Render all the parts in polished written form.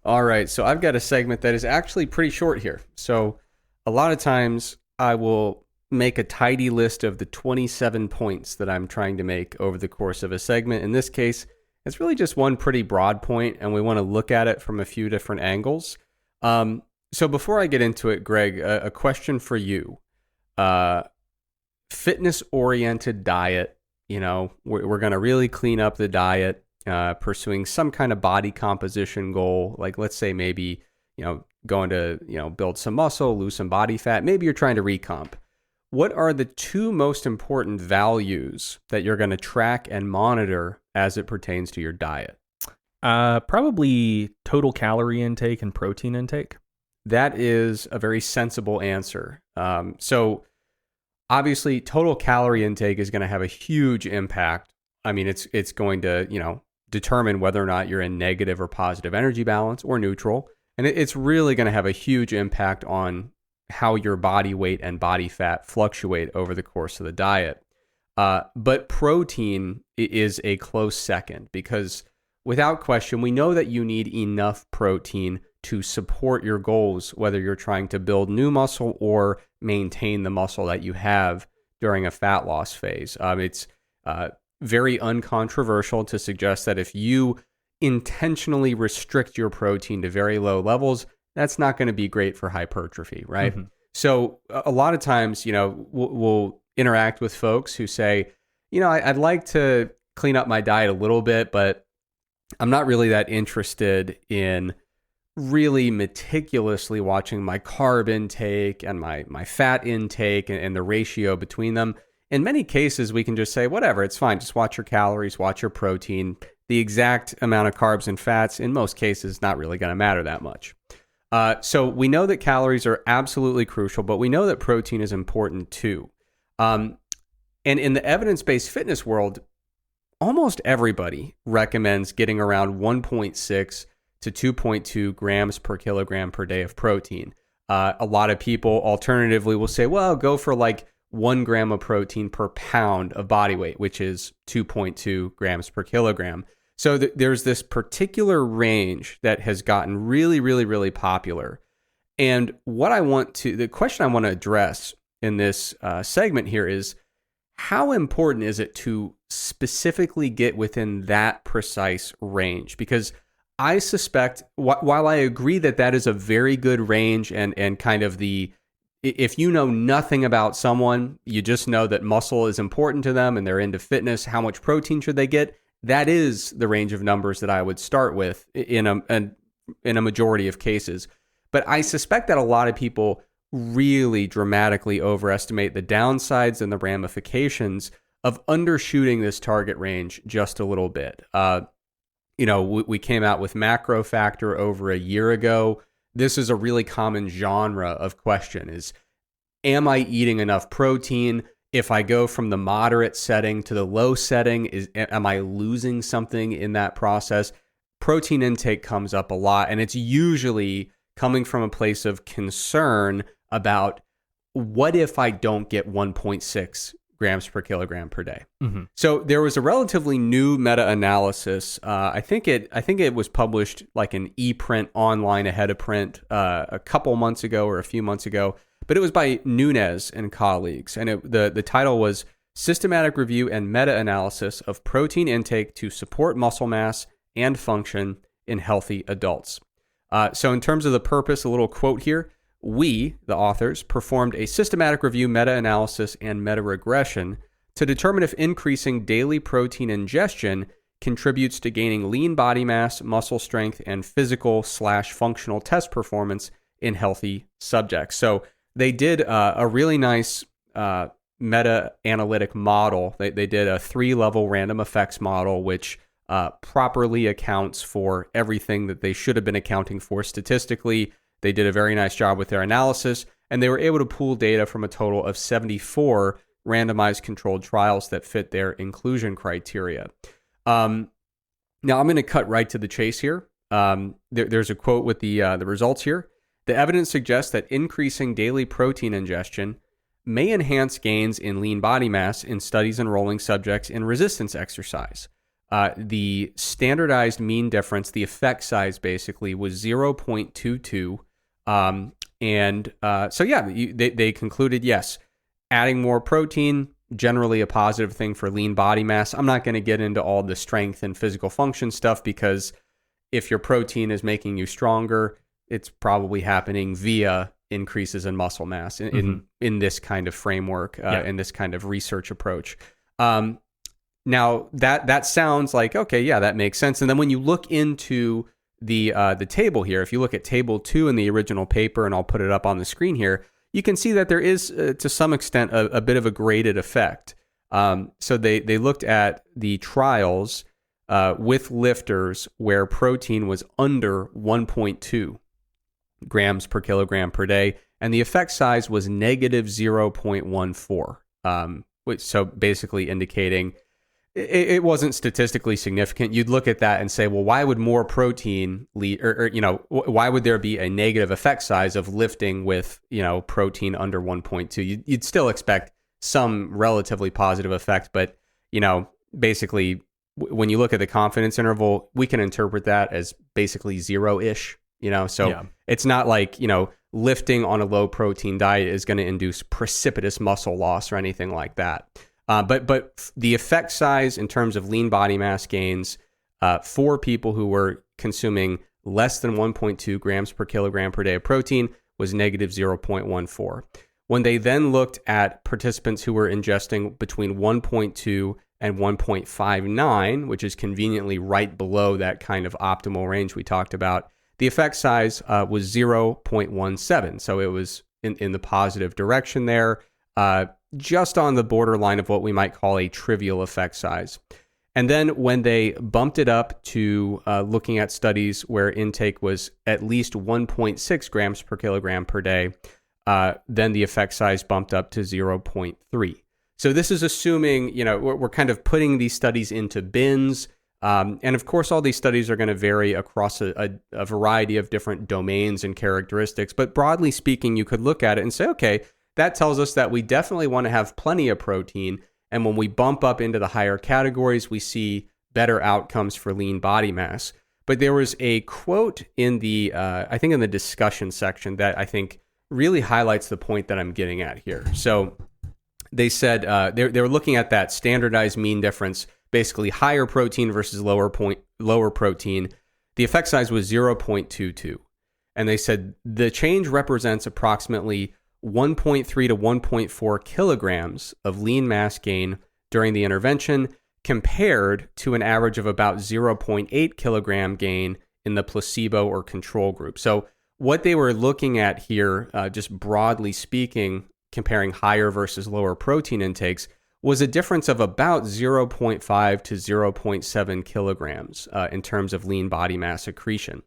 All right, so I've got a segment that is actually pretty short here. So a lot of times I will make a tidy list of the 27 points that I'm trying to make over the course of a segment. In this case, it's really just one pretty broad point, and we want to look at it from a few different angles. So before I get into it, Greg, a question for you. Fitness-oriented diet, we're going to really clean up the diet, pursuing some kind of body composition goal, like let's say maybe, going to, build some muscle, lose some body fat. Maybe you're trying to recomp. What are the two most important values that you're going to track and monitor as it pertains to your diet? Probably total calorie intake and protein intake. That is a very sensible answer. So obviously, total calorie intake is going to have a huge impact. I mean, it's going to, determine whether or not you're in negative or positive energy balance or neutral. And it's really going to have a huge impact on how your body weight and body fat fluctuate over the course of the diet. But protein is a close second because without question, we know that you need enough protein to support your goals, whether you're trying to build new muscle or maintain the muscle that you have during a fat loss phase. It's very uncontroversial to suggest that if you intentionally restrict your protein to very low levels, that's not going to be great for hypertrophy, right? Mm-hmm. So a lot of times, we'll interact with folks who say, I'd like to clean up my diet a little bit, but I'm not really that interested in really meticulously watching my carb intake and my fat intake and the ratio between them. In many cases, we can just say, whatever, it's fine. Just watch your calories, watch your protein. The exact amount of carbs and fats, in most cases, not really going to matter that much. So we know that calories are absolutely crucial, but we know that protein is important too. And in the evidence-based fitness world, almost everybody recommends getting around 1.6 to 2.2 grams per kilogram per day of protein. A lot of people alternatively will say, well, go for like 1 gram of protein per pound of body weight, which is 2.2 grams per kilogram. So there's this particular range that has gotten really, really, really popular. And the question I want to address in this segment here is, how important is it to specifically get within that precise range? Because I suspect, while I agree that is a very good range and kind of if you know nothing about someone, you just know that muscle is important to them and they're into fitness, how much protein should they get? That is the range of numbers that I would start with in a majority of cases. But I suspect that a lot of people really dramatically overestimate the downsides and the ramifications of undershooting this target range just a little bit. We came out with macro factor over a year ago. This is a really common genre of question is, am I eating enough protein? If I go from the moderate setting to the low setting, am I losing something in that process? Protein intake comes up a lot, and it's usually coming from a place of concern about what if I don't get 1.6 grams per kilogram per day. Mm-hmm. So there was a relatively new meta-analysis. I think it was published like an e-print online ahead of print a couple months ago or a few months ago. But it was by Nunes and colleagues, and the title was Systematic Review and Meta-Analysis of Protein Intake to Support Muscle Mass and Function in Healthy Adults. So in terms of the purpose, a little quote here. We, the authors, performed a systematic review, meta-analysis, and meta-regression to determine if increasing daily protein ingestion contributes to gaining lean body mass, muscle strength, and physical/functional test performance in healthy subjects. So they did a really nice meta-analytic model. They did a 3-level random effects model, which properly accounts for everything that they should have been accounting for statistically. They did a very nice job with their analysis, and they were able to pool data from a total of 74 randomized controlled trials that fit their inclusion criteria. Now, I'm going to cut right to the chase here. There's a quote with the results here. The evidence suggests that increasing daily protein ingestion may enhance gains in lean body mass in studies enrolling subjects in resistance exercise. the standardized mean difference, the effect size basically, was 0.22. They concluded, yes, adding more protein, generally a positive thing for lean body mass. I'm not going to get into all the strength and physical function stuff because if your protein is making you stronger, it's probably happening via increases in muscle mass in this kind of framework, in this kind of research approach. Now that sounds like, okay, yeah, that makes sense. And then when you look into the table here, if you look at table 2 in the original paper, and I'll put it up on the screen here, you can see that there is, to some extent, a bit of a graded effect. So they looked at the trials with lifters where protein was under 1.2 grams per kilogram per day, and the effect size was negative 0.14. So basically indicating it wasn't statistically significant. You'd look at that and say, well, why would more protein lead, why would there be a negative effect size of lifting with, protein under 1.2? You'd still expect some relatively positive effect, but, basically when you look at the confidence interval, we can interpret that as basically zero-ish, It's not like, lifting on a low protein diet is going to induce precipitous muscle loss or anything like that. But the effect size in terms of lean body mass gains for people who were consuming less than 1.2 grams per kilogram per day of protein was negative 0.14. When they then looked at participants who were ingesting between 1.2 and 1.59, which is conveniently right below that kind of optimal range we talked about, the effect size was 0.17. So it was in the positive direction there. Just on the borderline of what we might call a trivial effect size. And then when they bumped it up to looking at studies where intake was at least 1.6 grams per kilogram per day, then the effect size bumped up to 0.3. So this is assuming, we're kind of putting these studies into bins. And of course, all these studies are going to vary across a variety of different domains and characteristics. But broadly speaking, you could look at it and say, okay, that tells us that we definitely want to have plenty of protein. And when we bump up into the higher categories, we see better outcomes for lean body mass. But there was a quote in the, I think in the discussion section that I think really highlights the point that I'm getting at here. So they said they were looking at that standardized mean difference, basically higher protein versus lower protein. The effect size was 0.22. And they said the change represents approximately 1.3 to 1.4 kilograms of lean mass gain during the intervention compared to an average of about 0.8 kilogram gain in the placebo or control group. So what they were looking at here, just broadly speaking, comparing higher versus lower protein intakes, was a difference of about 0.5 to 0.7 kilograms in terms of lean body mass accretion.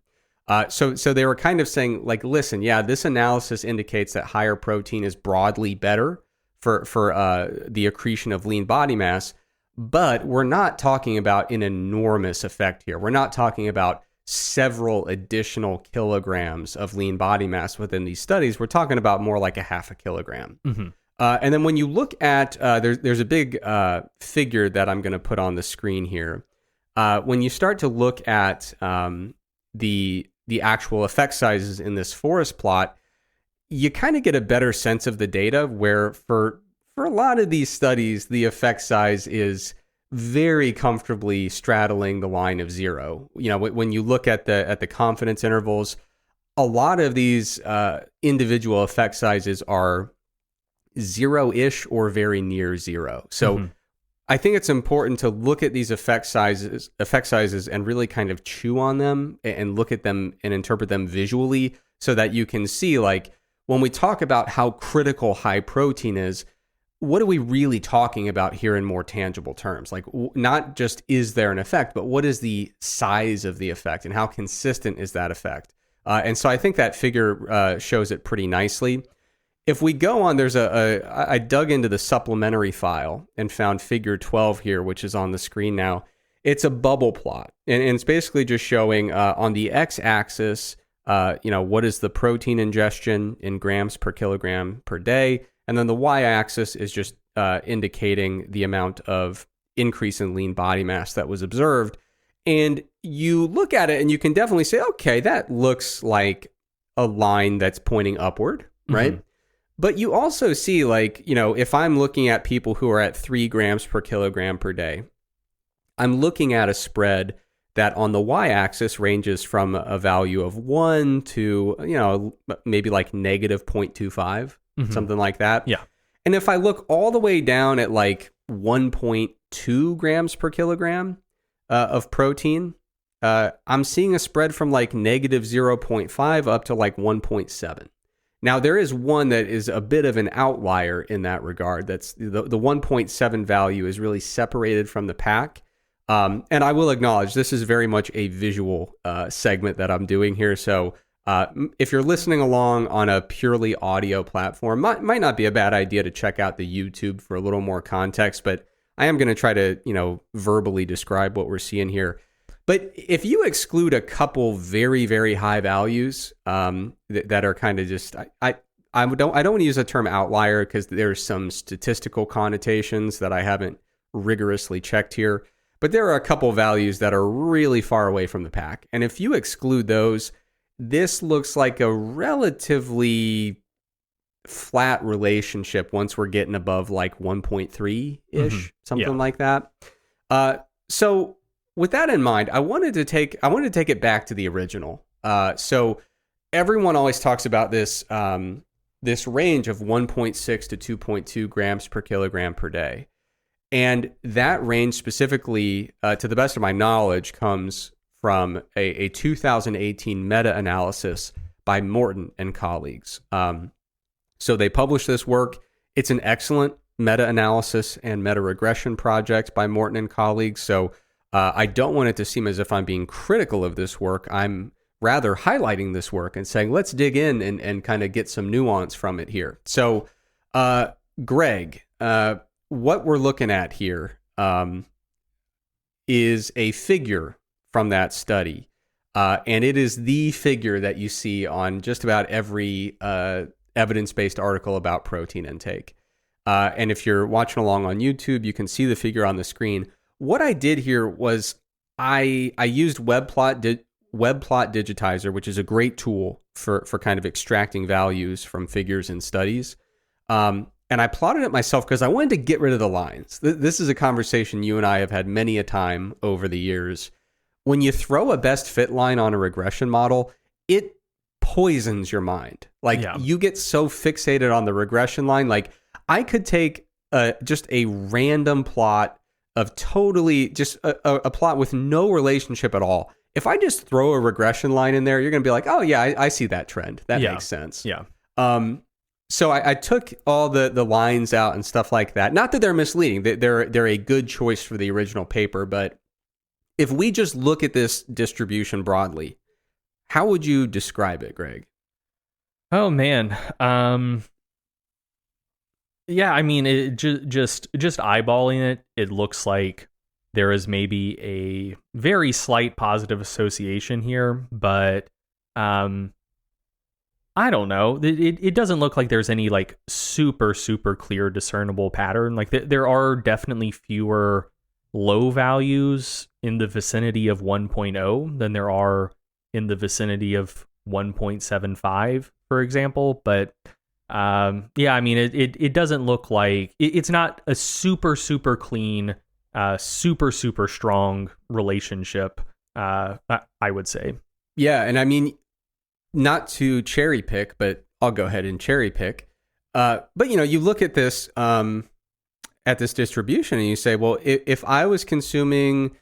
So they were kind of saying, like, listen, yeah, this analysis indicates that higher protein is broadly better for the accretion of lean body mass, but we're not talking about an enormous effect here. We're not talking about several additional kilograms of lean body mass within these studies. We're talking about more like a half a kilogram. Mm-hmm. And then when you look at, there's a big figure that I'm going to put on the screen here. When you start to look at the actual effect sizes in this forest plot, you kind of get a better sense of the data, where for a lot of these studies, the effect size is very comfortably straddling the line of zero. When you look at the confidence intervals, a lot of these individual effect sizes are zero-ish or very near zero. So I think it's important to look at these effect sizes and really kind of chew on them and look at them and interpret them visually, so that you can see, like, when we talk about how critical high protein is, what are we really talking about here in more tangible terms? Like, not just is there an effect, but what is the size of the effect and how consistent is that effect? And so I think that figure shows it pretty nicely. If we go on, I dug into the supplementary file and found figure 12 here, which is on the screen now. It's a bubble plot, and it's basically just showing on the x-axis, what is the protein ingestion in grams per kilogram per day, and then the y-axis is just indicating the amount of increase in lean body mass that was observed. And you look at it and you can definitely say, okay, that looks like a line that's pointing upward, right? Mm-hmm. But you also see, like, you know, if I'm looking at people who are at 3 grams per kilogram per day, I'm looking at a spread that on the y-axis ranges from a value of 1 to, you know, maybe like negative 0.25, something like that. Yeah. And if I look all the way down at like 1.2 grams per kilogram of protein, I'm seeing a spread from like negative 0.5 up to like 1.7. Now, there is one that is a bit of an outlier in that regard. That's the 1.7 value is really separated from the pack. And I will acknowledge this is very much a visual segment that I'm doing here. So if you're listening along on a purely audio platform, might not be a bad idea to check out the YouTube for a little more context. But I am going to try to, you know, verbally describe what we're seeing here. But if you exclude a couple very, very high values that are kind of just, I don't want to use the term outlier because there's some statistical connotations that I haven't rigorously checked here. But there are a couple values that are really far away from the pack. And if you exclude those, this looks like a relatively flat relationship once we're getting above like 1.3-ish, something like that. So with that in mind, I wanted to take it back to the original. So everyone always talks about this this range of 1.6 to 2.2 grams per kilogram per day. And that range specifically, to the best of my knowledge, comes from a 2018 meta-analysis by Morton and colleagues. So they published this work. It's an excellent meta-analysis and meta-regression project by Morton and colleagues. So I don't want it to seem as if I'm being critical of this work. I'm rather highlighting this work and saying, let's dig in and kind of get some nuance from it here. So, Greg, what we're looking at here is a figure from that study. And it is the figure that you see on just about every evidence-based article about protein intake. And if you're watching along on YouTube, you can see the figure on the screen. What I did here was I used WebPlot Digitizer, which is a great tool for kind of extracting values from figures in studies. And I plotted it myself because I wanted to get rid of the lines. This is a conversation you and I have had many a time over the years. When you throw a best fit line on a regression model, it poisons your mind. Like you get so fixated on the regression line. Like I could take just a random plot of totally just a plot with no relationship at all. If I just throw a regression line in there, you're going to be like, oh yeah, I see that trend. That makes sense. Yeah. So I took all the lines out and stuff like that. Not that they're misleading. They're a good choice for the original paper. But if we just look at this distribution broadly, how would you describe it, Greg? Oh, man. Yeah, I mean, it just eyeballing it, it looks like there is maybe a very slight positive association here. But I don't know. It doesn't look like there's any like super clear discernible pattern. Like there are definitely fewer low values in the vicinity of 1.0 than there are in the vicinity of 1.75, for example. But yeah, I mean, it doesn't look like it's not a super clean, super strong relationship. I would say. Yeah, and I mean, not to cherry pick, but I'll go ahead and cherry pick. But you know, you look at this distribution and you say, well, if I was consuming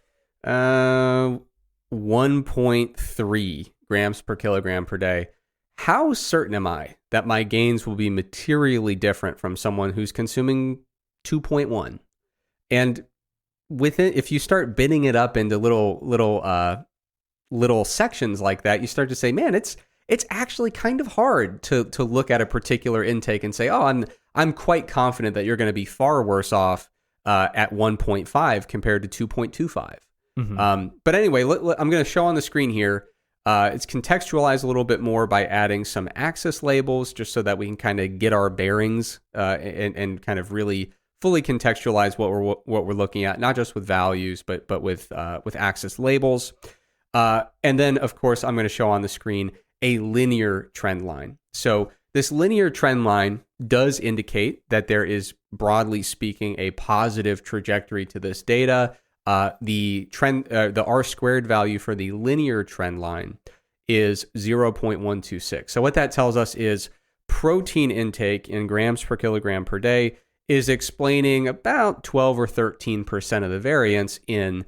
1.3 grams per kilogram per day, how certain am I that my gains will be materially different from someone who's consuming 2.1? And with it, if you start binning it up into little sections like that, you start to say, man, it's actually kind of hard to look at a particular intake and say, oh, I'm quite confident that you're going to be far worse off at 1.5 compared to 2.25. But anyway, I'm going to show on the screen here. It's contextualized a little bit more by adding some axis labels just so that we can kind of get our bearings and kind of really fully contextualize what we're looking at, not just with values, but with axis labels. And then, of course, I'm going to show on the screen a linear trend line. So this linear trend line does indicate that there is, broadly speaking, a positive trajectory to this data. The R squared value for the linear trend line is 0.126. So what that tells us is protein intake in grams per kilogram per day is explaining about 12 or 13% of the variance in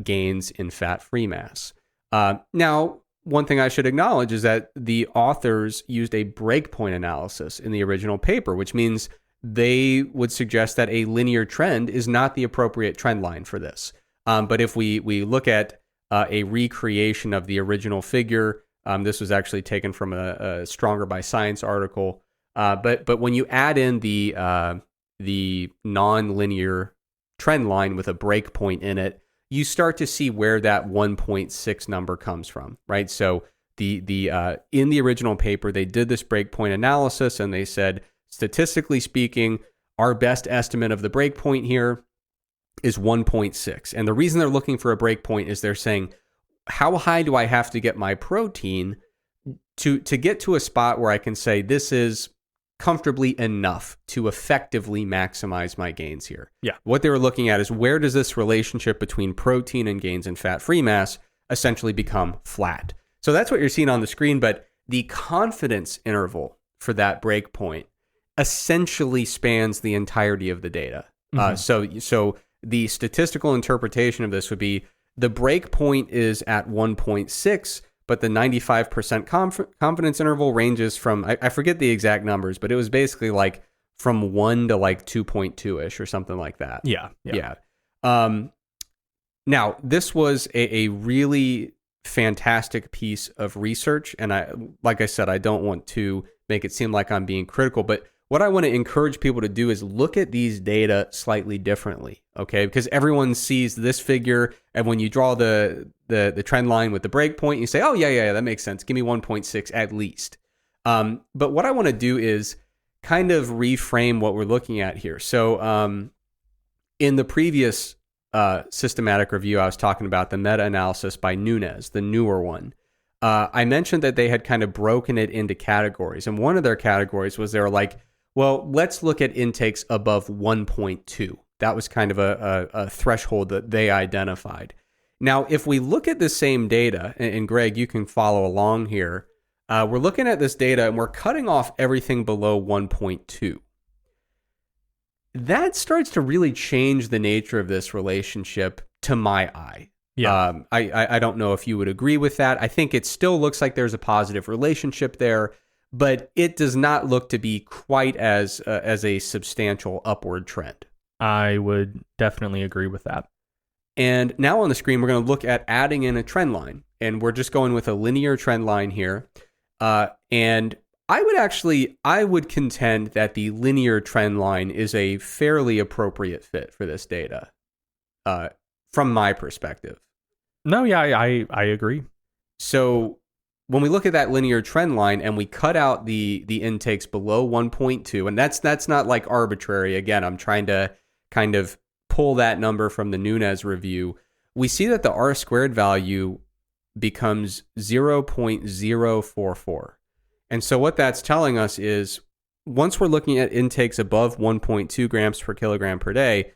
gains in fat-free mass. Now, one thing I should acknowledge is that the authors used a breakpoint analysis in the original paper, which means they would suggest that a linear trend is not the appropriate trend line for this. But if we look at a recreation of the original figure, this was actually taken from a Stronger by Science article. But when you add in the non-linear trend line with a breakpoint in it, you start to see where that 1.6 number comes from, right? So the in the original paper, they did this breakpoint analysis, and they said, statistically speaking, our best estimate of the breakpoint here is 1.6. And the reason they're looking for a breakpoint is they're saying, how high do I have to get my protein to get to a spot where I can say this is comfortably enough to effectively maximize my gains here? Yeah. What they were looking at is, where does this relationship between protein and gains in fat-free mass essentially become flat? So that's what you're seeing on the screen, but the confidence interval for that breakpoint essentially spans the entirety of the data. So the statistical interpretation of this would be the breakpoint is at 1.6, but the 95% confidence interval ranges from, I forget the exact numbers, but it was basically like from 1 to like 2.2-ish or something like that. Yeah. Now, this was a really fantastic piece of research, and like I said, I don't want to make it seem like I'm being critical, but what I want to encourage people to do is look at these data slightly differently, okay? Because everyone sees this figure, and when you draw the trend line with the breakpoint, you say, oh, yeah, that makes sense. Give me 1.6 at least. But what I want to do is kind of reframe what we're looking at here. So in the previous systematic review, I was talking about the meta-analysis by Nunes, the newer one. I mentioned that they had kind of broken it into categories. And one of their categories was they were like, well, let's look at intakes above 1.2. That was kind of a threshold that they identified. Now, if we look at the same data, and Greg, you can follow along here, we're looking at this data and we're cutting off everything below 1.2. That starts to really change the nature of this relationship to my eye. Yeah. I don't know if you would agree with that. I think it still looks like there's a positive relationship there, but it does not look to be quite as a substantial upward trend. I would definitely agree with that. And now on the screen, we're going to look at adding in a trend line, and we're just going with a linear trend line here. And I would contend that the linear trend line is a fairly appropriate fit for this data, from my perspective. No, yeah, I agree. So when we look at that linear trend line and we cut out the intakes below 1.2, and that's not like arbitrary. Again, I'm trying to kind of pull that number from the Nunes review. We see that the R squared value becomes 0.044. And so what that's telling us is, once we're looking at intakes above 1.2 grams per kilogram per day,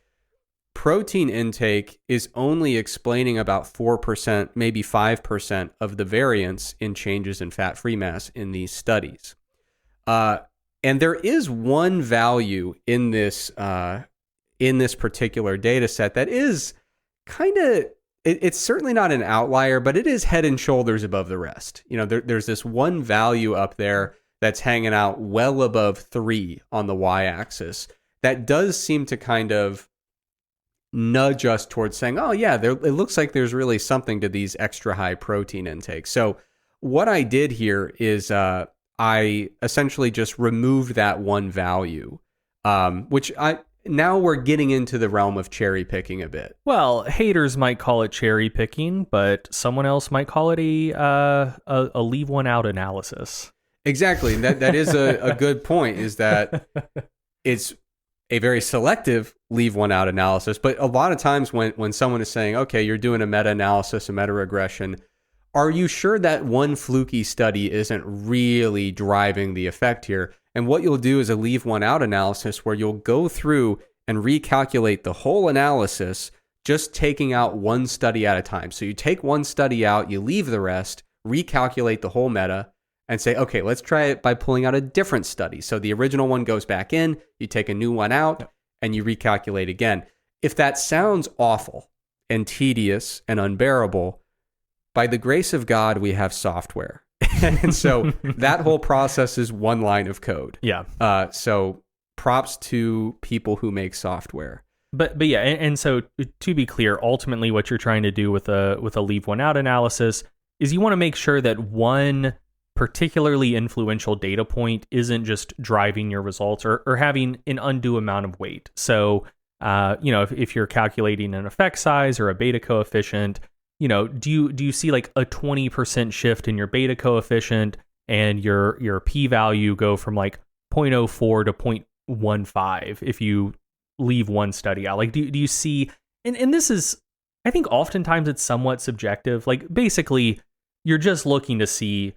protein intake is only explaining about 4%, maybe 5% of the variance in changes in fat-free mass in these studies. And there is one value in this particular data set that is kind of, it's certainly not an outlier, but it is head and shoulders above the rest. You know, there's this one value up there that's hanging out well above 3 on the y-axis that does seem to kind of nudge us towards saying, oh yeah, it looks like there's really something to these extra high protein intakes. So what I did here is I essentially just removed that one value, which now we're getting into the realm of cherry picking a bit. Well, haters might call it cherry picking, but someone else might call it a leave one out analysis. Exactly. That is a good point, is that a very selective leave one out analysis. But a lot of times when someone is saying, okay, you're doing a meta-analysis, a meta-regression, are you sure that one fluky study isn't really driving the effect here? And what you'll do is a leave one out analysis where you'll go through and recalculate the whole analysis, just taking out one study at a time. So you take one study out, you leave the rest, recalculate the whole meta, and say, okay, let's try it by pulling out a different study. So the original one goes back in, you take a new one out, and you recalculate again. If that sounds awful and tedious and unbearable, by the grace of God, we have software. And so that whole process is one line of code. Yeah. So props to people who make software. But yeah, and so to be clear, ultimately what you're trying to do with a leave one out analysis is you want to make sure that one particularly influential data point isn't just driving your results or having an undue amount of weight. So, if you're calculating an effect size or a beta coefficient, do you see like a 20% shift in your beta coefficient and your p-value go from like 0.04 to 0.15 if you leave one study out? Like, do you see, and this is, I think oftentimes it's somewhat subjective. Like, basically, you're just looking to see,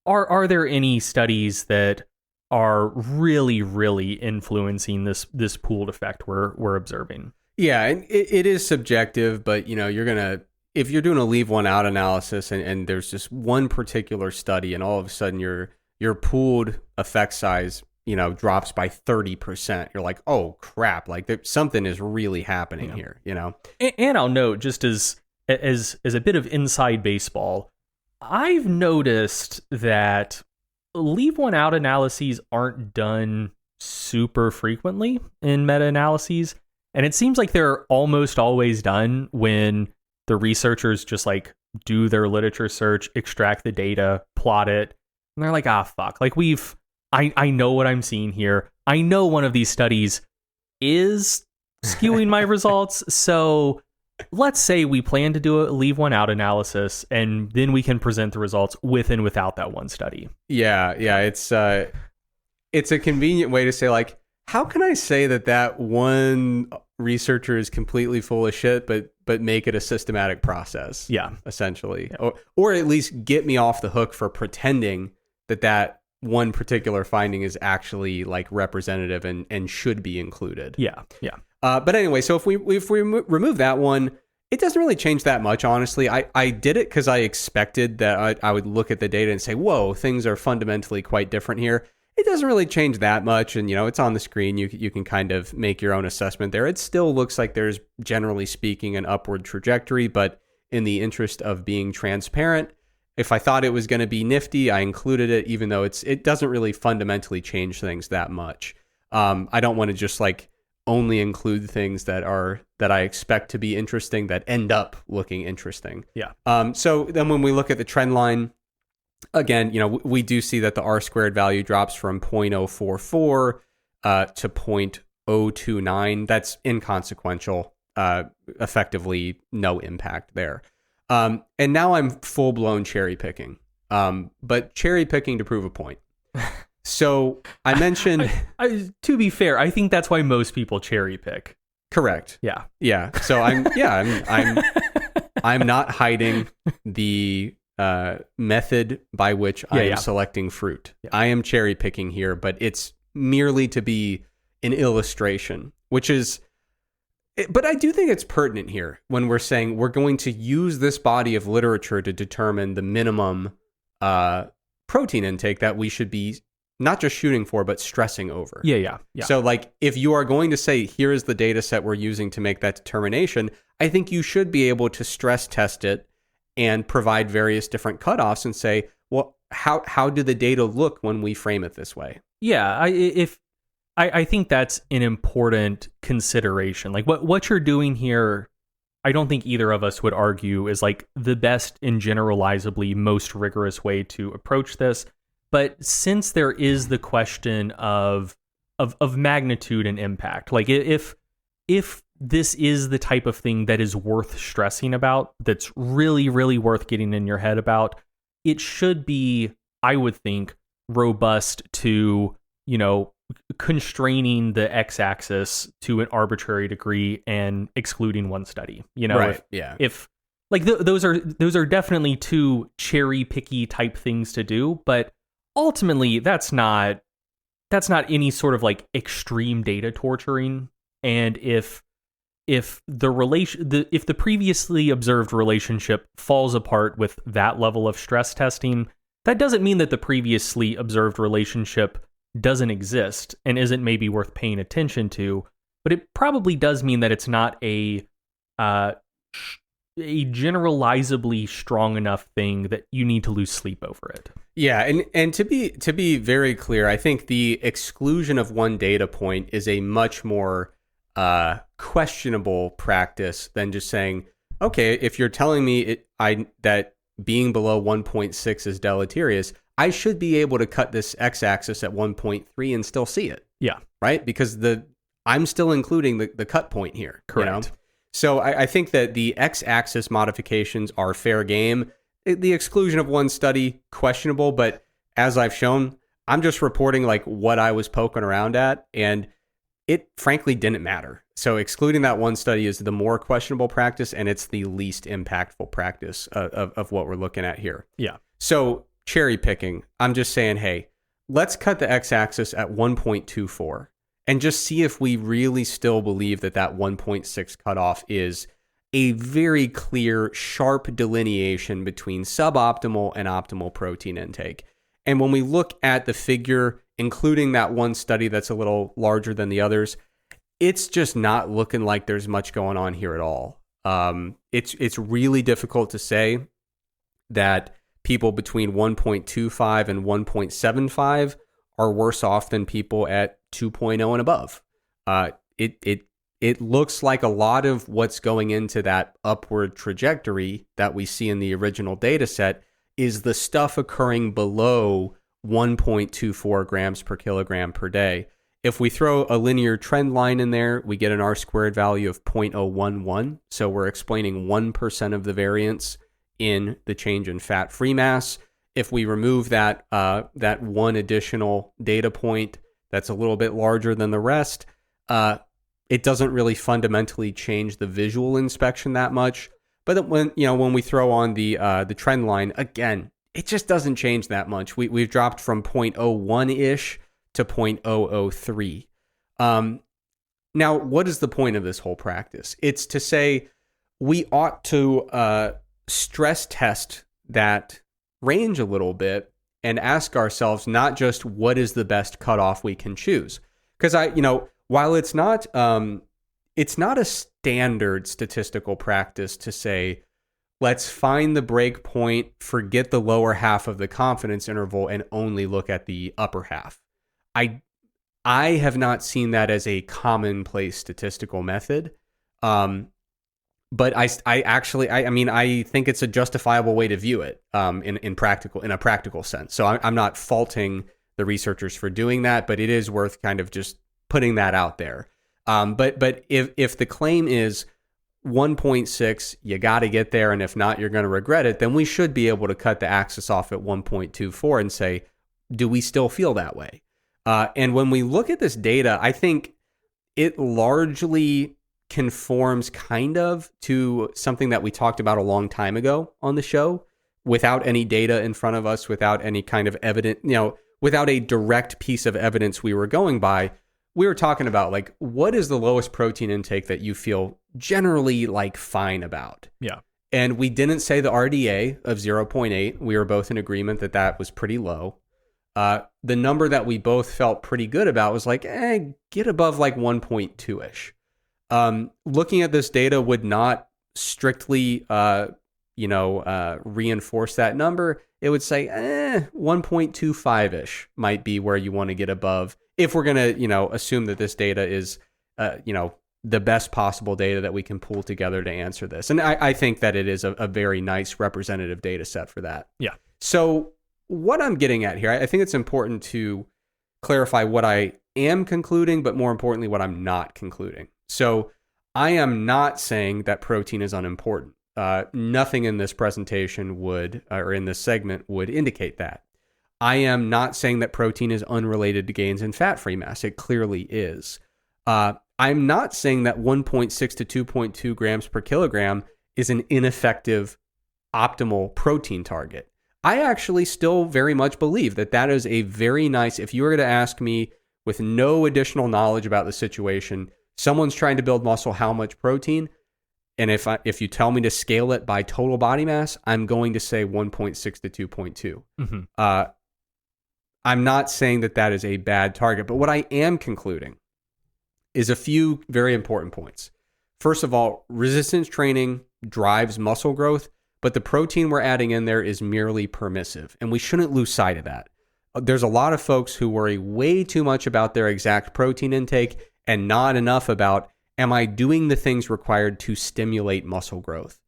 are there any studies that are really, really influencing this pooled effect we're observing? Yeah, and it is subjective, but you're gonna, if you're doing a leave one out analysis and there's just one particular study and all of a sudden your pooled effect size drops by 30%, you're like, oh crap, like something is really happening here. And I'll note, just as a bit of inside baseball, I've noticed that leave one out analyses aren't done super frequently in meta-analyses, and it seems like they're almost always done when the researchers just like do their literature search, extract the data, plot it, and they're like, fuck, like I know what I'm seeing here. I know one of these studies is skewing my results, so let's say we plan to do a leave one out analysis, and then we can present the results with and without that one study. Yeah, it's a convenient way to say, like, how can I say that one researcher is completely full of shit, but make it a systematic process? Yeah, essentially, yeah. Or at least get me off the hook for pretending that one particular finding is actually like representative and should be included. Yeah. But anyway, so if we remove that one, it doesn't really change that much, honestly. I did it because I expected that I would look at the data and say, whoa, things are fundamentally quite different here. It doesn't really change that much, and it's on the screen. You can kind of make your own assessment there. It still looks like there's, generally speaking, an upward trajectory, but in the interest of being transparent, if I thought it was going to be nifty, I included it, even though it doesn't really fundamentally change things that much. I don't want to just like only include things that I expect to be interesting that end up looking interesting. Yeah. So then when we look at the trend line, again, we do see that the R-squared value drops from 0.044 to 0.029. That's inconsequential. Effectively no impact there. And now I'm full-blown cherry picking, but cherry picking to prove a point. So I mentioned, to be fair, I think that's why most people cherry pick. Correct. Yeah. So I'm not hiding the method by which I am selecting fruit. Yeah. I am cherry picking here, but it's merely to be an illustration, which is. But I do think it's pertinent here when we're saying we're going to use this body of literature to determine the minimum protein intake that we should be not just shooting for, but stressing over. Yeah. So like, if you are going to say, here is the data set we're using to make that determination, I think you should be able to stress test it and provide various different cutoffs and say, well, how do the data look when we frame it this way? Yeah, I think that's an important consideration. Like what you're doing here, I don't think either of us would argue is like the best and generalizably most rigorous way to approach this. But since there is the question of magnitude and impact, like if this is the type of thing that is worth stressing about, that's really, really worth getting in your head about, it should be, I would think, robust to, constraining the x-axis to an arbitrary degree and excluding one study. Right. If like those are definitely two cherry picky type things to do, but ultimately that's not any sort of like extreme data torturing. And if the previously observed relationship falls apart with that level of stress testing, that doesn't mean that the previously observed relationship doesn't exist and isn't maybe worth paying attention to, but it probably does mean that it's not a generalizably strong enough thing that you need to lose sleep over it. Yeah, and to be very clear, I think the exclusion of one data point is a much more questionable practice than just saying, okay, if you're telling me that being below 1.6 is deleterious, I should be able to cut this x-axis at 1.3 and still see it. Yeah. Right? Because I'm still including the cut point here. Correct. So I think that the x-axis modifications are fair game. The exclusion of one study, questionable, but as I've shown, I'm just reporting like what I was poking around at, and it frankly didn't matter. So excluding that one study is the more questionable practice, and it's the least impactful practice of what we're looking at here. Yeah. So cherry picking, I'm just saying, hey, let's cut the x-axis at 1.24 and just see if we really still believe that 1.6 cutoff is a very clear, sharp delineation between suboptimal and optimal protein intake. And when we look at the figure, including that one study that's a little larger than the others, it's just not looking like there's much going on here at all. It's really difficult to say that people between 1.25 and 1.75 are worse off than people at 2.0 and above. It looks like a lot of what's going into that upward trajectory that we see in the original data set is the stuff occurring below 1.24 grams per kilogram per day. If we throw a linear trend line in there, we get an R-squared value of 0.011. So we're explaining 1% of the variance in the change in fat-free mass. If we remove that one additional data point that's a little bit larger than the rest, it doesn't really fundamentally change the visual inspection that much. But when we throw on the trend line, again, it just doesn't change that much. We've dropped from 0.01-ish to 0.003. Now, what is the point of this whole practice? It's to say we ought to stress test that range a little bit and ask ourselves not just what is the best cutoff we can choose. Because while it's not a standard statistical practice to say, let's find the break point, forget the lower half of the confidence interval, and only look at the upper half. I have not seen that as a commonplace statistical method. But I think it's a justifiable way to view it in a practical sense. So I'm not faulting the researchers for doing that, but it is worth kind of just putting that out there. But if the claim is 1.6, you got to get there, and if not, you're going to regret it, then we should be able to cut the axis off at 1.24 and say, do we still feel that way? And when we look at this data, I think it largely conforms kind of to something that we talked about a long time ago on the show, without any data in front of us, without any kind of evidence, without a direct piece of evidence we were going by. We were talking about, like, what is the lowest protein intake that you feel generally like fine about? Yeah. And we didn't say the RDA of 0.8. We were both in agreement that was pretty low. The number that we both felt pretty good about was like, get above like 1.2-ish. Looking at this data would not strictly, reinforce that number. It would say, 1.25-ish might be where you want to get above, if we're going to, assume that this data is, the best possible data that we can pull together to answer this. And I think that it is a very nice representative data set for that. Yeah. So what I'm getting at here, I think it's important to clarify what I am concluding, but more importantly, what I'm not concluding. So I am not saying that protein is unimportant. Nothing in this presentation or in this segment would indicate that. I am not saying that protein is unrelated to gains in fat-free mass. It clearly is. I'm not saying that 1.6 to 2.2 grams per kilogram is an ineffective optimal protein target. I actually still very much believe that that is a very nice, if you were to ask me with no additional knowledge about the situation, someone's trying to build muscle, how much protein? And if you tell me to scale it by total body mass, I'm going to say 1.6 to 2.2. Mm-hmm. I'm not saying that that is a bad target, but what I am concluding is a few very important points. First of all, resistance training drives muscle growth, but the protein we're adding in there is merely permissive, and we shouldn't lose sight of that. There's a lot of folks who worry way too much about their exact protein intake and not enough about, am I doing the things required to stimulate muscle growth?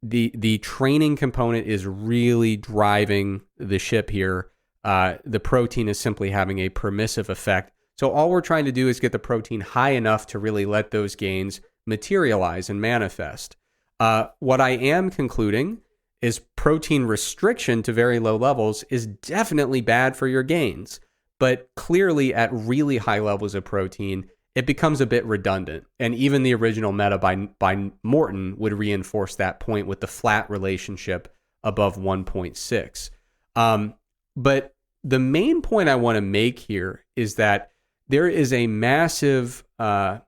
The training component is really driving the ship here. The protein is simply having a permissive effect. So all we're trying to do is get the protein high enough to really let those gains materialize and manifest. What I am concluding is protein restriction to very low levels is definitely bad for your gains. But clearly at really high levels of protein, it becomes a bit redundant. And even the original meta by Morton would reinforce that point with the flat relationship above 1.6. But the main point I want to make here is that there is a massive, I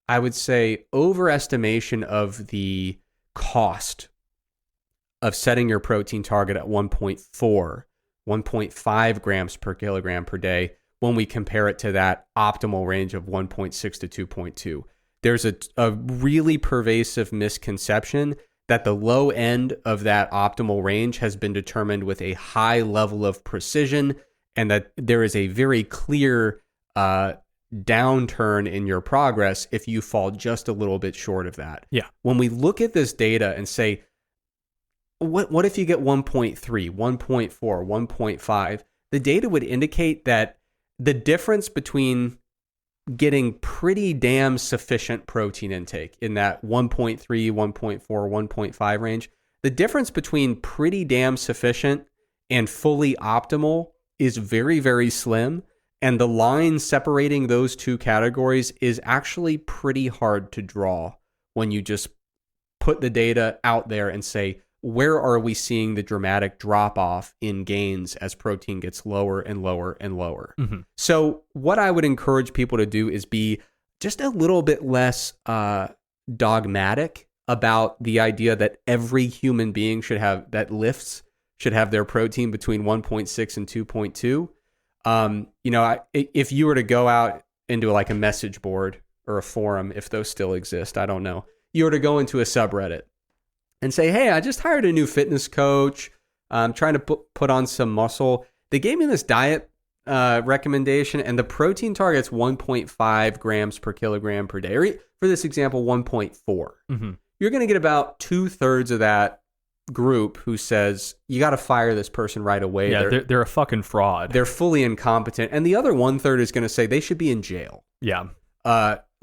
would say, overestimation of the cost of setting your protein target at 1.4, 1.5 grams per kilogram per day when we compare it to that optimal range of 1.6 to 2.2. There's a really pervasive misconception that the low end of that optimal range has been determined with a high level of precision, and that there is a very clear downturn in your progress if you fall just a little bit short of that. Yeah. When we look at this data and say, what if you get 1.3, 1.4, 1.5? The data would indicate that the difference between getting pretty damn sufficient protein intake in that 1.3, 1.4, 1.5 range, the difference between pretty damn sufficient and fully optimal is very, very slim. And the line separating those two categories is actually pretty hard to draw when you just put the data out there and say, where are we seeing the dramatic drop off in gains as protein gets lower and lower and lower? Mm-hmm. So what I would encourage people to do is be just a little bit less dogmatic about the idea that every human being should have their protein between 1.6 and 2.2. If you were to go out into like a message board or a forum, if those still exist, I don't know. You were to go into a subreddit and say, hey, I just hired a new fitness coach. I'm trying to put on some muscle. They gave me this diet recommendation, and the protein target's 1.5 grams per kilogram per day. Or for this example, 1.4. Mm-hmm. You're going to get about 2/3 of that group who says, you got to fire this person right away. Yeah, they're a fucking fraud. They're fully incompetent. And the other 1/3 is going to say they should be in jail. Yeah.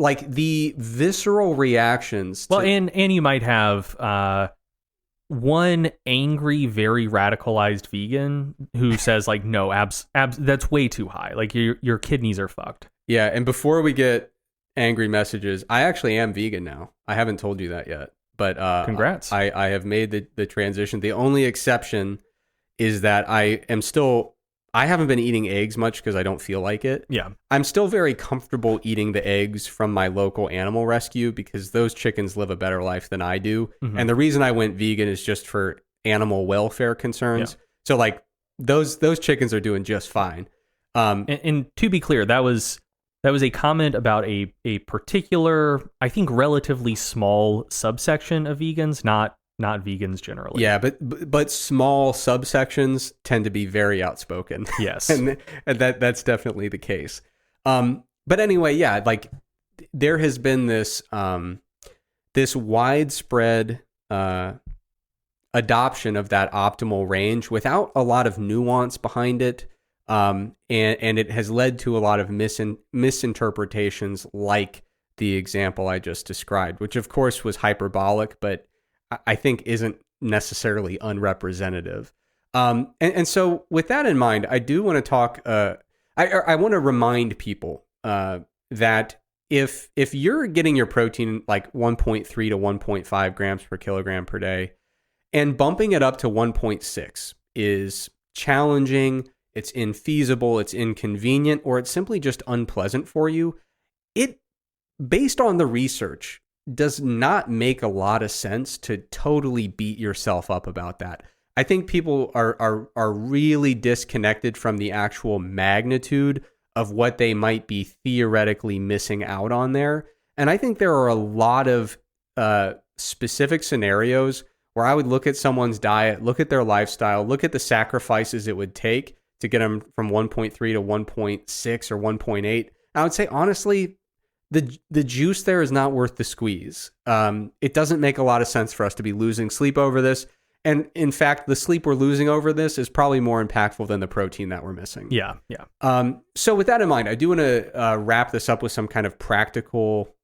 Like the visceral reactions. Well, and you might have one angry, very radicalized vegan who says like, no, abs, that's way too high. Like your kidneys are fucked. Yeah. And before we get angry messages, I actually am vegan now. I haven't told you that yet, but congrats. I have made the transition. The only exception is that I haven't been eating eggs much because I don't feel like it. Yeah. I'm still very comfortable eating the eggs from my local animal rescue because those chickens live a better life than I do. Mm-hmm. And the reason I went vegan is just for animal welfare concerns. Yeah. So like those chickens are doing just fine. And to be clear, that was a comment about a particular, I think, relatively small subsection of vegans, not vegans generally. Yeah, but small subsections tend to be very outspoken. Yes. and that's definitely the case. But anyway, yeah, like there has been this widespread adoption of that optimal range without a lot of nuance behind it. And it has led to a lot of misinterpretations like the example I just described, which of course was hyperbolic, but I think isn't necessarily unrepresentative. And so with that in mind, I do want to talk, I want to remind people that if you're getting your protein like 1.3 to 1.5 grams per kilogram per day and bumping it up to 1.6 is challenging, it's infeasible, it's inconvenient, or it's simply just unpleasant for you, it, based on the research, does not make a lot of sense to totally beat yourself up about that. I think people are really disconnected from the actual magnitude of what they might be theoretically missing out on there. And I think there are a lot of specific scenarios where I would look at someone's diet, look at their lifestyle, look at the sacrifices it would take to get them from 1.3 to 1.6 or 1.8. I would say, honestly, the juice there is not worth the squeeze. It doesn't make a lot of sense for us to be losing sleep over this. And in fact, the sleep we're losing over this is probably more impactful than the protein that we're missing. Yeah, yeah. So with that in mind, I do want to wrap this up with some kind of practical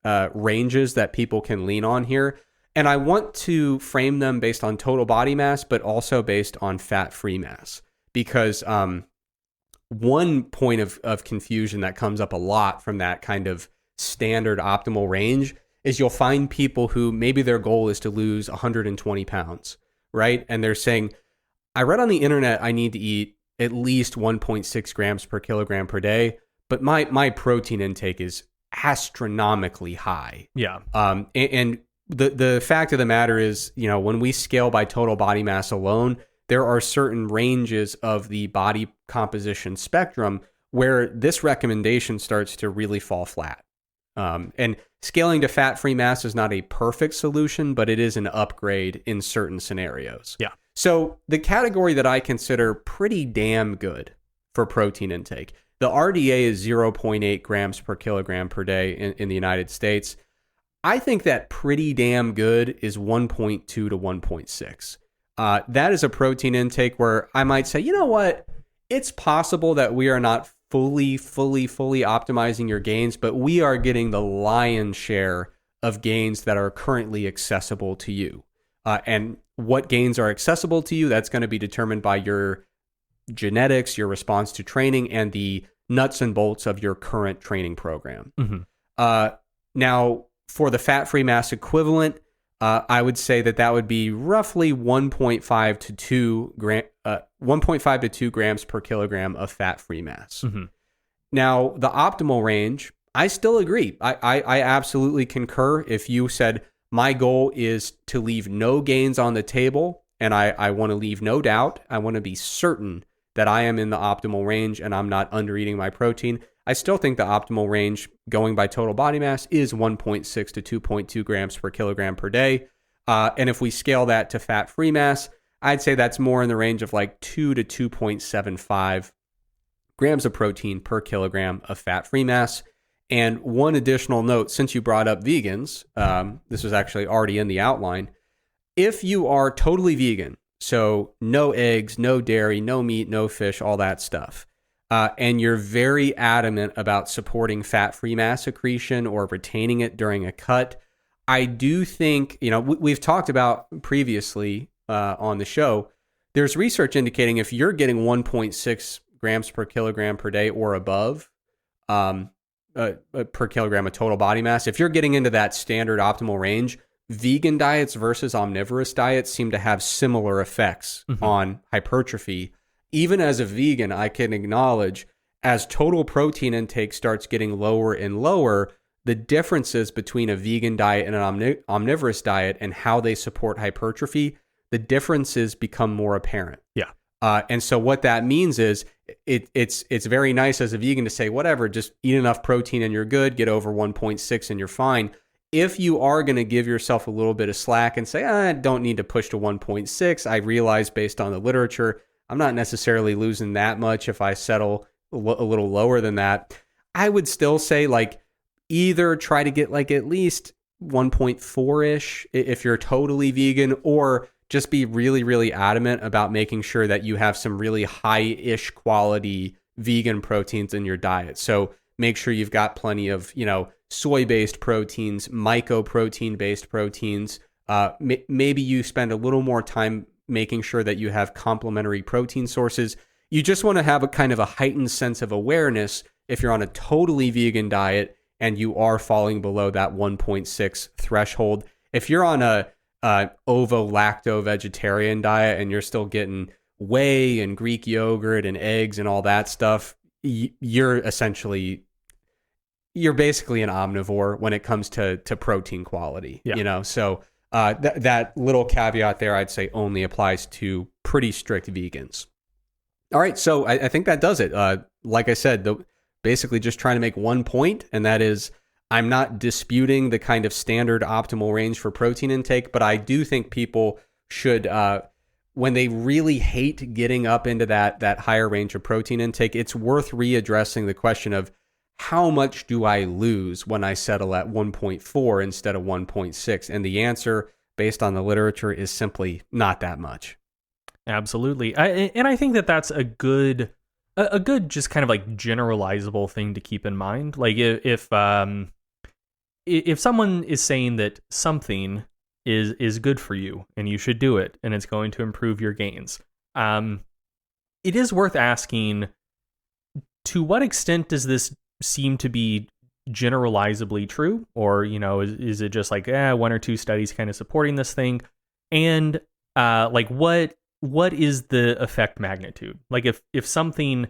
ranges that people can lean on here. And I want to frame them based on total body mass, but also based on fat-free mass. Because one point of confusion that comes up a lot from that kind of standard optimal range is you'll find people who maybe their goal is to lose 120 pounds, right? And they're saying, I read on the internet I need to eat at least 1.6 grams per kilogram per day, but my protein intake is astronomically high. Yeah. And the fact of the matter is, when we scale by total body mass alone, there are certain ranges of the body composition spectrum where this recommendation starts to really fall flat. And scaling to fat-free mass is not a perfect solution, but it is an upgrade in certain scenarios. Yeah. So the category that I consider pretty damn good for protein intake, the RDA is 0.8 grams per kilogram per day in the United States. I think that pretty damn good is 1.2 to 1.6. That is a protein intake where I might say, you know what? It's possible that we are not fully optimizing your gains, but we are getting the lion's share of gains that are currently accessible to you. And what gains are accessible to you, that's going to be determined by your genetics, your response to training, and the nuts and bolts of your current training program. Mm-hmm. Now, for the fat-free mass equivalent, I would say that would be roughly 1.5 to 2 grams per kilogram of fat-free mass. Mm-hmm. Now, the optimal range, I still agree. I absolutely concur. If you said, my goal is to leave no gains on the table, and I want to leave no doubt, I want to be certain that I am in the optimal range and I'm not under-eating my protein, I still think the optimal range going by total body mass is 1.6 to 2.2 grams per kilogram per day. And if we scale that to fat-free mass, I'd say that's more in the range of like 2 to 2.75 grams of protein per kilogram of fat-free mass. And one additional note, since you brought up vegans, this was actually already in the outline. If you are totally vegan, so no eggs, no dairy, no meat, no fish, all that stuff, and you're very adamant about supporting fat-free mass accretion or retaining it during a cut, I do think, we've talked about previously on the show, there's research indicating if you're getting 1.6 grams per kilogram per day or above per kilogram of total body mass, if you're getting into that standard optimal range, vegan diets versus omnivorous diets seem to have similar effects on hypertrophy. Even as a vegan, I can acknowledge as total protein intake starts getting lower and lower, the differences between a vegan diet and an omnivorous diet and how they support hypertrophy, the differences become more apparent. Yeah. And so what that means is it's very nice as a vegan to say, whatever, just eat enough protein and you're good, get over 1.6 and you're fine. If you are going to give yourself a little bit of slack and say, I don't need to push to 1.6, I realize based on the literature, I'm not necessarily losing that much if I settle a little lower than that. I would still say either try to get at least 1.4-ish if you're totally vegan, or just be really, really adamant about making sure that you have some really high-ish quality vegan proteins in your diet. So make sure you've got plenty of, soy-based proteins, mycoprotein-based proteins. Maybe you spend a little more time making sure that you have complementary protein sources. You just want to have a kind of a heightened sense of awareness if you're on a totally vegan diet and you are falling below that 1.6 threshold. If you're on a ovo-lacto vegetarian diet and you're still getting whey and Greek yogurt and eggs and all that stuff, you're basically an omnivore when it comes to protein quality. Yeah. So that little caveat there, I'd say, only applies to pretty strict vegans. All right, so I think that does it. Like I said, basically just trying to make one point, and that is I'm not disputing the kind of standard optimal range for protein intake, but I do think people should, when they really hate getting up into that higher range of protein intake, it's worth readdressing the question of how much do I lose when I settle at 1.4 instead of 1.6? And the answer, based on the literature, is simply not that much. Absolutely. I think that's a good just kind of like generalizable thing to keep in mind. Like if someone is saying that something is good for you and you should do it and it's going to improve your gains, it is worth asking, to what extent does this seem to be generalizably true? Or, is it just like one or two studies kind of supporting this thing? And what is the effect magnitude? Like if something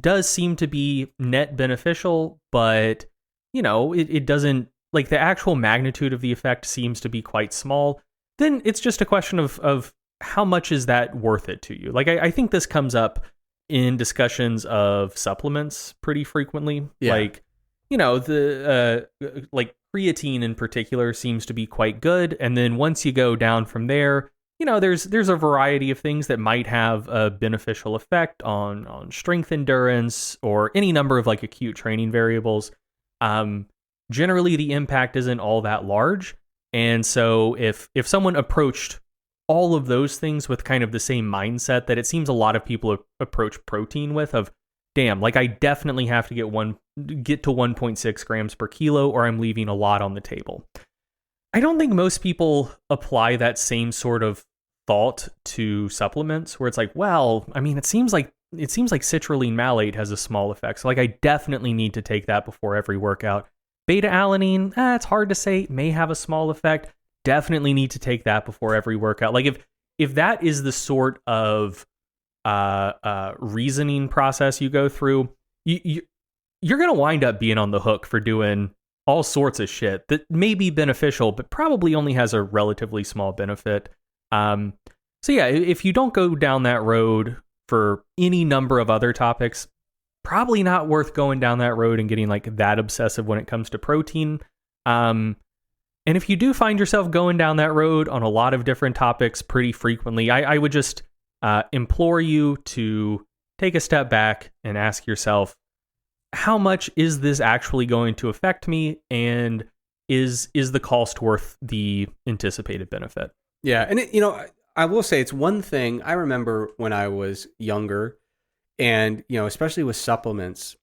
does seem to be net beneficial, but it doesn't, like the actual magnitude of the effect seems to be quite small, then it's just a question of how much is that worth it to you? Like I think this comes up in discussions of supplements pretty frequently. Yeah. Like, the like creatine in particular seems to be quite good. And then once you go down from there, there's a variety of things that might have a beneficial effect on strength endurance or any number of like acute training variables. Generally, the impact isn't all that large. And so if someone approached all of those things with kind of the same mindset that it seems a lot of people approach protein with, of, damn, like I definitely have to get to 1.6 grams per kilo or I'm leaving a lot on the table. I don't think most people apply that same sort of thought to supplements where it's like, well, I mean, it seems like citrulline malate has a small effect. So like I definitely need to take that before every workout. Beta alanine, it's hard to say, may have a small effect. Definitely need to take that before every workout. Like if that is the sort of reasoning process you go through, you're going to wind up being on the hook for doing all sorts of shit that may be beneficial, but probably only has a relatively small benefit. So yeah, if you don't go down that road for any number of other topics, probably not worth going down that road and getting like that obsessive when it comes to protein. And if you do find yourself going down that road on a lot of different topics pretty frequently, I would just implore you to take a step back and ask yourself, how much is this actually going to affect me? And is the cost worth the anticipated benefit? Yeah. And I will say it's one thing I remember when I was younger and, especially with supplements,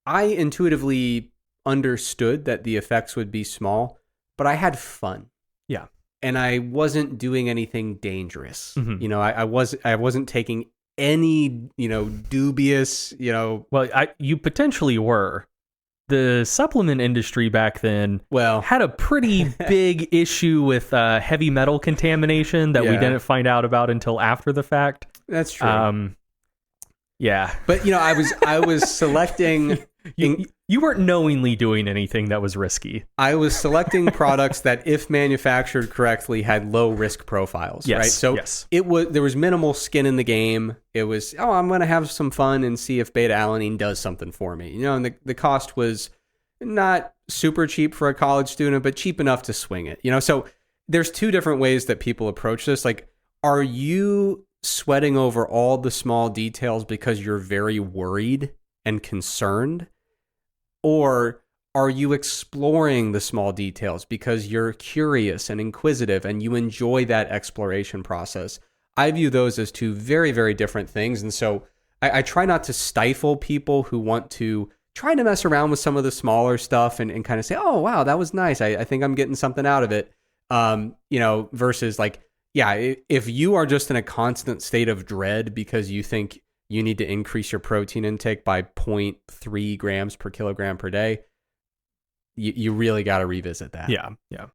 I intuitively understood that the effects would be small, but I had fun. Yeah. And I wasn't doing anything dangerous. Mm-hmm. I wasn't taking any, dubious, Well, you potentially were. The supplement industry back then had a pretty big issue with heavy metal contamination that we didn't find out about until after the fact. That's true. Yeah. But, I was selecting... You weren't knowingly doing anything that was risky. I was selecting products that, if manufactured correctly, had low risk profiles, yes, right? So there was minimal skin in the game. It was, I'm going to have some fun and see if beta alanine does something for me. And the cost was not super cheap for a college student, but cheap enough to swing it. So there's two different ways that people approach this. Like, are you sweating over all the small details because you're very worried and concerned? Or are you exploring the small details because you're curious and inquisitive and you enjoy that exploration process? I view those as two very, very different things. And so I try not to stifle people who want to try to mess around with some of the smaller stuff and kind of say, oh, wow, that was nice. I think I'm getting something out of it. Versus like, yeah, if you are just in a constant state of dread because you think you need to increase your protein intake by 0.3 grams per kilogram per day, you really got to revisit that. Yeah.